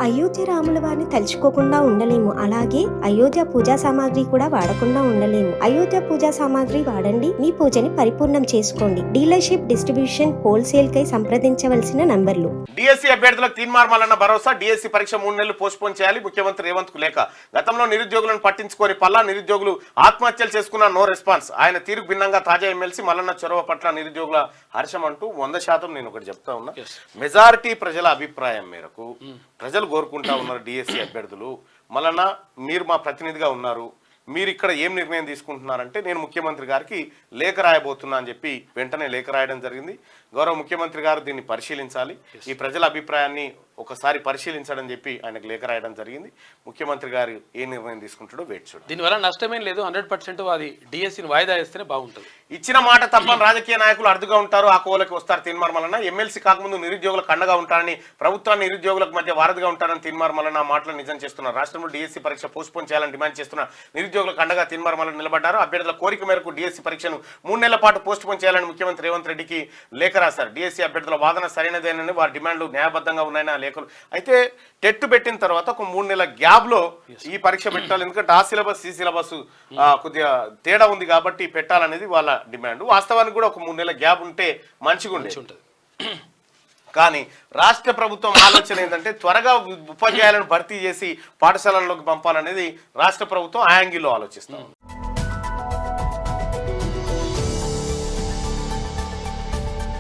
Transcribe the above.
అయోధ్య రాముల వారిని తలుచుకోకుండా ఉండలేము. అలాగే అయోధ్య పూజా సామాగ్రి కూడా వాడకుండా ఉండలేము. అయోధ్య పూజా సామాగ్రి వాడండి, మీ పూజని పరిపూర్ణం చేసుకోండి. డీలర్షిప్, డిస్ట్రిబ్యూషన్, హోల్సేల్ కై సంప్రదించవలసిన నంబర్లు. డిఎస్సి అభ్యర్థులకు తీన్మార్మలన్న భరోసా. డిఎస్సి పరీక్ష 3 నెలలు పోస్ట్ పోన్ చేయాలి. ముఖ్యమంత్రి రేవంత్ కు లేఖ. గతంలో నిరుద్యోగులను పట్టించుకొని పల్లా నిరుద్యోగులు ఆత్మహత్యలు చేసుకున్న నో రెస్పాన్స్. ఆయన తీరుకు భిన్నంగా తాజా ఎమ్మెల్సీ మల్లన్న చొరవ పట్ల నిరుద్యోగుల హర్షం అంటూ 100% నేను ఒకటి చెప్తా ఉన్నా. మెజారిటీ ప్రజల అభిప్రాయం మేరకు ప్రజలు కోరుకుంటా ఉన్నారు డిఎస్సి అభ్యర్థులు. మల్లన్న మీరు మా ప్రతినిధిగా ఉన్నారు, మీరు ఇక్కడ ఏం నిర్ణయం తీసుకుంటున్నారంటే నేను ముఖ్యమంత్రి గారికి లేఖ రాయబోతున్నా అని చెప్పి వెంటనే లేఖ రాయడం జరిగింది. గౌరవ ముఖ్యమంత్రి గారు దీన్ని పరిశీలించాలి, ఈ ప్రజల అభిప్రాయాన్ని ఒకసారి పరిశీలించడం చెప్పి ఆయనకు లేఖ రాయడం జరిగింది. ముఖ్యమంత్రి గారు ఏ నిర్ణయం తీసుకుంటాడో వేచి చూడండి. దీనివల్ల నష్టమేం లేదు, 100% అది డిఎస్సిని వాయిదా వేస్తేనే బాగుంటుంది. ఇచ్చిన మాట తప్పని రాజకీయ నాయకులు అర్థగా ఉంటారు, ఆ కోవలకి వస్తారు. తీన్మార్మలన్న ఎమ్మెల్సీ కాకముందు నిరుద్యోగులకు అండగా ఉంటారని, ప్రభుత్వాన్ని నిరుద్యోగులకు మధ్య వారధిగా ఉంటారని తీన్మార్మలన్న మాటలు నిజం చేస్తున్నారు. రాష్ట్రంలో డిఎస్సి పరీక్ష పోస్ట్పోన్ చేయాలని డిమాండ్ చేస్తున్న నిరుద్యోగులకు అండగా తీన్మార్మలన్న నిలబడ్డారు. అభ్యర్థుల కోరిక మేరకు డిఎస్సి పరీక్షను 3 నెలల పాటు పోస్ట్పోన్ చేయాలని ముఖ్యమంత్రి రేవంత్ రెడ్డికి లేఖ రాశారు. డిఎస్సి అభ్యర్థుల వాదన సరైనదేనని, వారి డిమాండ్లు న్యాయబద్ధంగా ఉన్నాయని ఆ లేఖలు. అయితే టెట్ పెట్టిన తర్వాత ఒక 3 నెలల గ్యాప్ లో ఈ పరీక్ష పెట్టాలి, ఎందుకంటే ఆ సిలబస్ ఈ సిలబస్ కొద్దిగా తేడా ఉంది కాబట్టి పెట్టాలనేది వాళ్ళ డిమాండ్. వాస్తవానికి కూడా ఒక 3 నెలల గ్యాప్ ఉంటే మంచిగా ఉంటుంది. కానీ రాష్ట్ర ప్రభుత్వం ఆలోచన ఏంటంటే త్వరగా ఉపాధ్యాయులను భర్తీ చేసి పాఠశాలల్లోకి పంపాలనేది రాష్ట్ర ప్రభుత్వం ఆ యాంగిల్లో ఆలోచిస్తాం.